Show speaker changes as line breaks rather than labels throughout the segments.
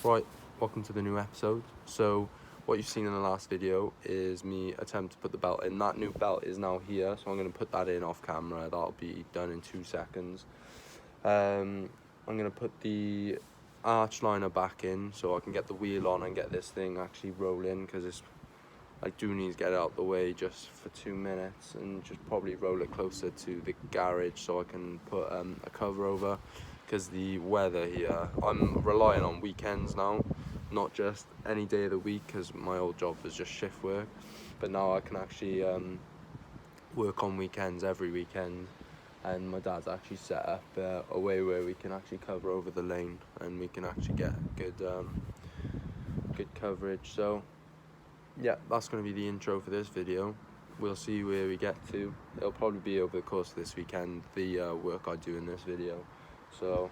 Right, welcome to the new episode. So what you've seen in the last video is me attempt to put the belt in. That new belt is now here, so I'm going to put that in off camera. That'll be done in 2 seconds. I'm going to put the arch liner back in so I can get the wheel on and get this thing actually rolling, because I do need to get it out the way just for 2 minutes and just probably roll it closer to the garage so I can put a cover over, because the weather here, I'm relying on weekends now, not just any day of the week, because my old job was just shift work, but now I can actually work on weekends every weekend. And my dad's actually set up a way where we can actually cover over the lane and we can actually get good coverage. So yeah, that's going to be the intro for this video. We'll see where we get to. It'll probably be over the course of this weekend, the work I do in this video. So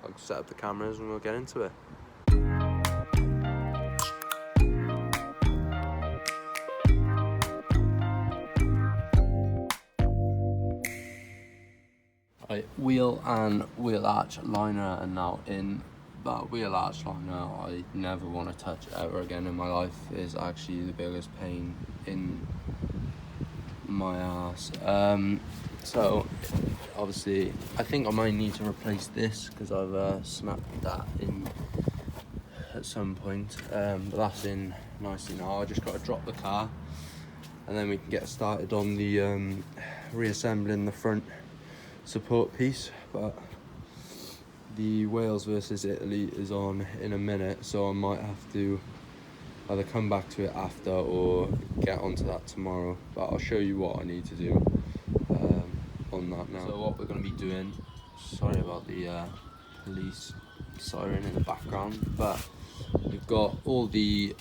I'll set up the cameras and we'll get into it. Right, wheel and wheel arch liner are now in. That wheel arch liner I never want to touch ever again in my life. Is actually the biggest pain in my ass. So obviously I think I might need to replace this because I've snapped that in at some point, but that's in nicely now. I just got to drop the car and then we can get started on the reassembling the front support piece. But the Wales versus Italy is on in a minute, so I might have to either come back to it after or get onto that tomorrow, but I'll show you what I need to do on that now. So what we're going to be doing, sorry about the police siren in the background, but we've got all the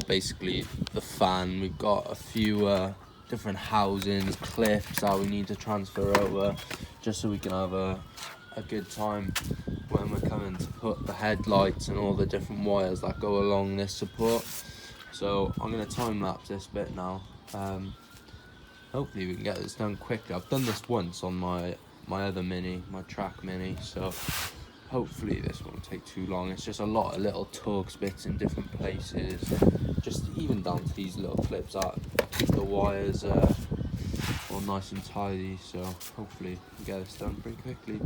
basically the fan, we've got a few different housings, clips that we need to transfer over just so we can have a good time when we're coming to put the headlights and all the different wires that go along this support. So I'm going to time lapse this bit now. Hopefully we can get this done quickly. I've done this once on my other mini, my track mini, so hopefully this won't take too long. It's just a lot of little Torx bits in different places, just even down to these little clips that keep the wires all nice and tidy. So hopefully we can get this done pretty quickly.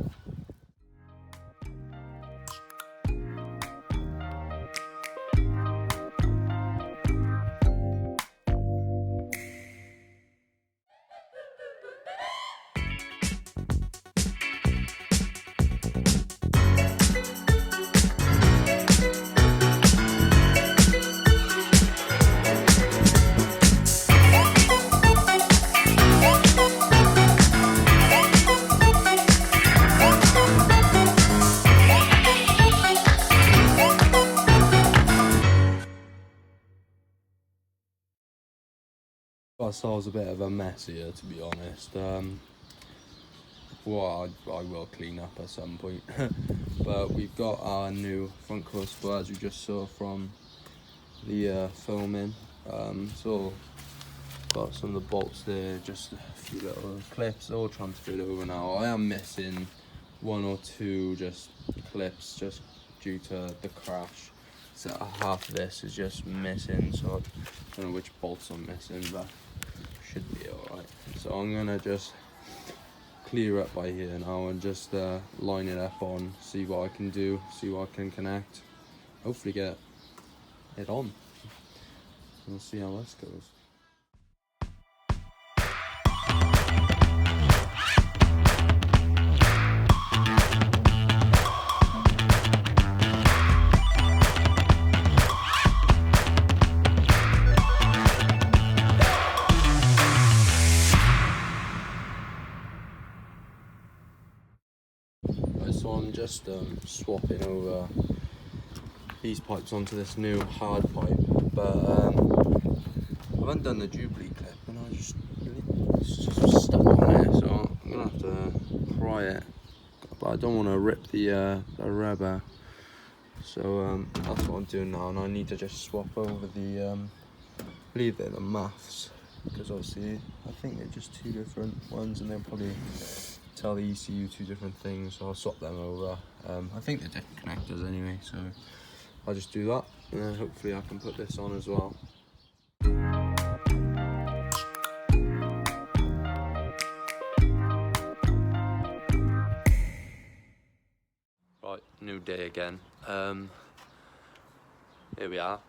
Ourselves a bit of a mess here, to be honest. Well, I will clean up at some point. But we've got our new front crossbar, as you just saw from the filming. So got some of the bolts there, just a few little clips, all transferred over now. I am missing 1 or 2 just clips just due to the crash. So half of this is just missing, so I don't know which bolts I'm missing, but should be alright. So I'm gonna just clear up by here now and just line it up on, see what I can do, see what I can connect, hopefully get it on. We'll see how this goes. So I'm just swapping over these pipes onto this new hard pipe, but I haven't done the Jubilee clip and it's just stuck on there, so I'm gonna have to pry it, but I don't want to rip the rubber, so that's what I'm doing now. And I need to just swap over the I believe they're the maths, because obviously I think they're just 2 different ones and they're probably tell the ECU two different things, so I'll swap them over. I think they're different connectors anyway, so I'll just do that, and then hopefully I can put this on as well. Right, new day again. Here we are.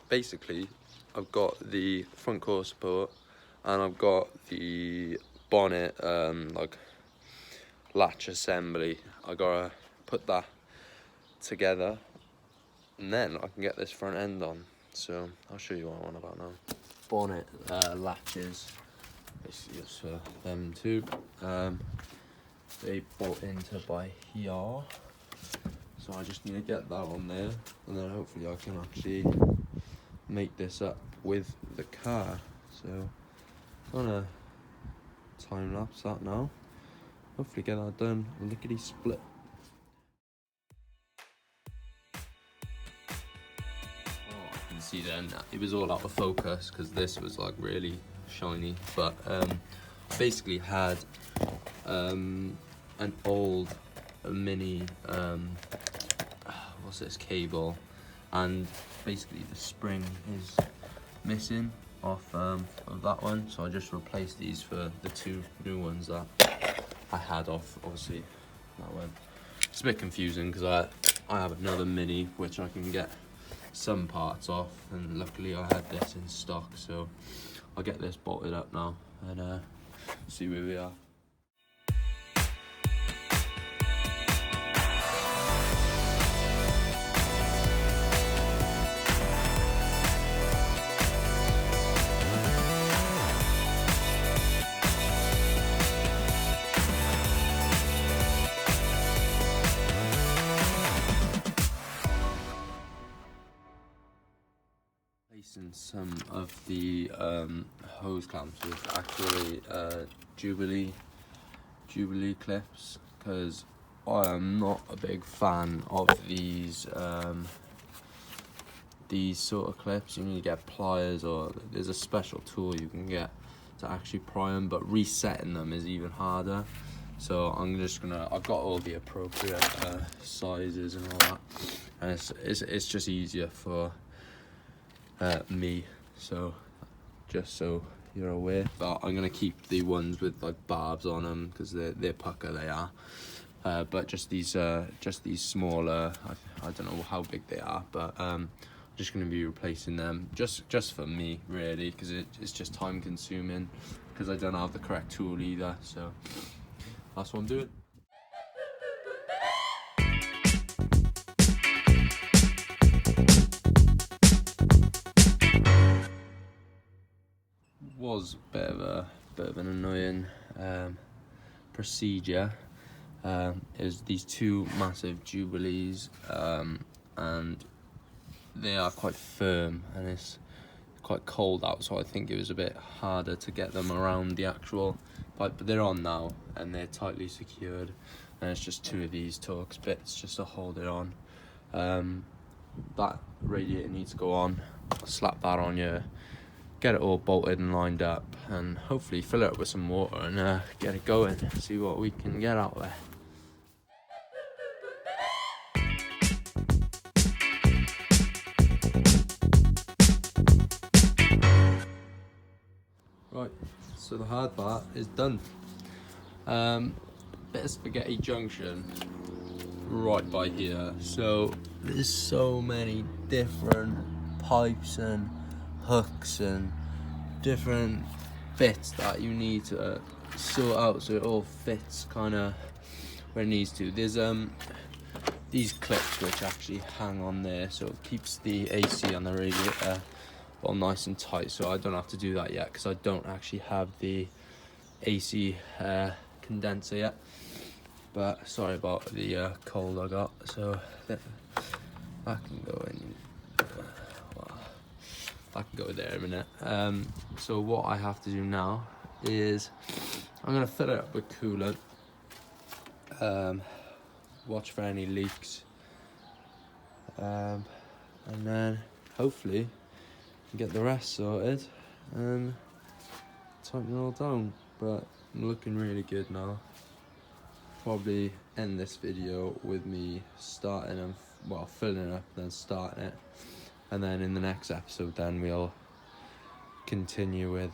Basically, I've got the front core support, and I've got the bonnet like latch assembly. I gotta put that together, and then I can get this front end on. So I'll show you what I'm on about now. Bonnet latches, basically it's for them too. They bolt into by here, so I just need to get that on there, and then hopefully I can actually make this up with the car. So I'm gonna time lapse that now, hopefully get that done lickety split. Oh, I can see then it was all out of focus because this was like really shiny, but basically had an old mini what's this cable, and basically the spring is missing off of that one, so I just replaced these for the two new ones that I had off obviously that one. It's a bit confusing because I have another mini which I can get some parts off, and luckily I had this in stock, so I'll get this bolted up now and see where we are. Placing some of the hose clamps with actually Jubilee clips, because I am not a big fan of these sort of clips. You need to get pliers, or there's a special tool you can get to actually pry them, but resetting them is even harder. So I'm just gonna, I've got all the appropriate sizes and all that, and it's just easier for me, so just so you're aware. But I'm gonna keep the ones with like barbs on them because they're pucker, they are. But just these smaller, I don't know how big they are, but I'm just gonna be replacing them just for me really, because it's just time consuming because I don't have the correct tool either. So that's what I'm doing. Was a bit of an annoying procedure. Is these two massive Jubilees, and they are quite firm, and it's quite cold out, so I think it was a bit harder to get them around the actual pipe, but they're on now and they're tightly secured, and it's just two of these Torx bits just to hold it on. That radiator needs to go on. Slap that on you, get it all bolted and lined up, and hopefully fill it up with some water and get it going, see what we can get out there. Right, so the hard part is done. Bit of spaghetti junction right by here, so there's so many different pipes and hooks and different bits that you need to sort out so it all fits kind of where it needs to. There's these clips which actually hang on there, so it keeps the AC on the radiator all nice and tight, so I don't have to do that yet because I don't actually have the AC condenser yet. But sorry about the cold I got, so that can go in. I can go there in a minute. So what I have to do now is I'm gonna fill it up with coolant, watch for any leaks, and then hopefully get the rest sorted and tighten it all down. But I'm looking really good now. Probably end this video with me starting and filling it up, then starting it, and then in the next episode then we'll continue with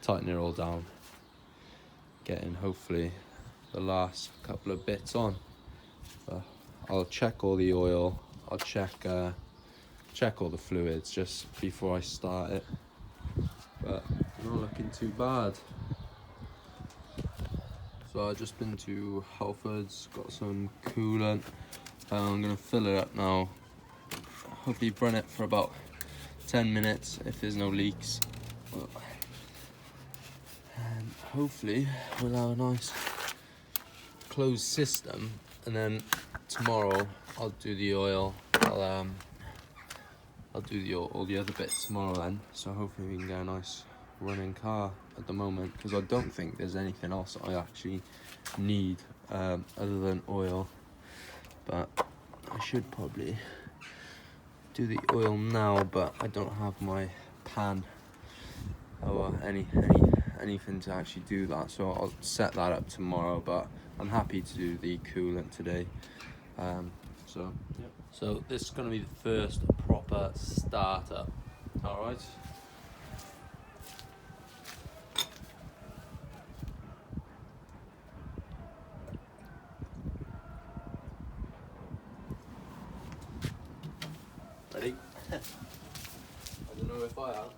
tightening it all down, getting hopefully the last couple of bits on. But I'll check all the oil, I'll check all the fluids just before I start it, but not looking too bad. So I've just been to Halfords, got some coolant. I'm gonna fill it up now. Hopefully run it for about 10 minutes if there's no leaks. And hopefully we'll have a nice closed system. And then tomorrow I'll do the oil. I'll do all the other bits tomorrow then. So hopefully we can get a nice running car at the moment, because I don't think there's anything else I actually need other than oil. But I should probably do the oil now, but I don't have my pan or anything to actually do that, so I'll set that up tomorrow. But I'm happy to do the coolant today. So this is going to be the first proper startup. All right. Ready? I don't know if I am.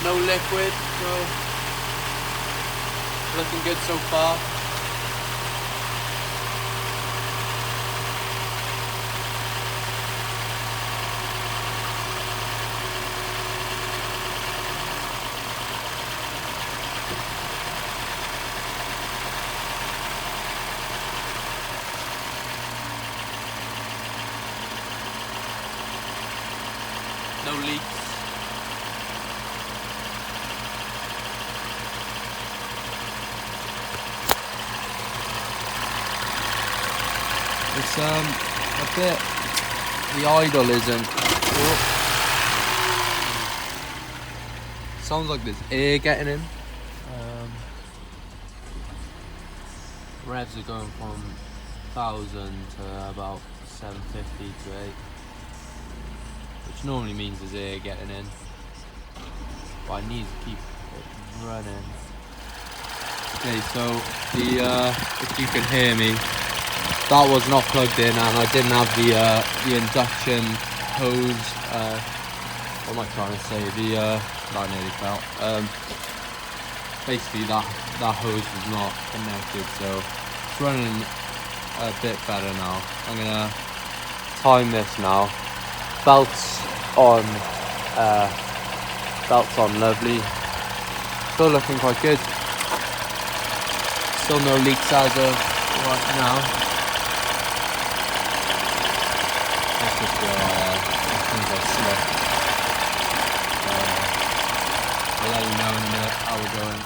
No liquid, so looking good so far. No leaks. It's a bit, the idle isn't, sounds like there's air getting in. Revs are going from 1,000 to about 750 to 8, which normally means there's air getting in, but I need to keep it running. Okay, so if you can hear me, that was not plugged in, and I didn't have the induction hose. What am I trying to say? That nearly fell. Basically, that hose was not connected, so it's running a bit better now. I'm gonna time this now. Belts on, lovely. Still looking quite good. Still no leaks as of right now. I'll let you know in a minute how we're going.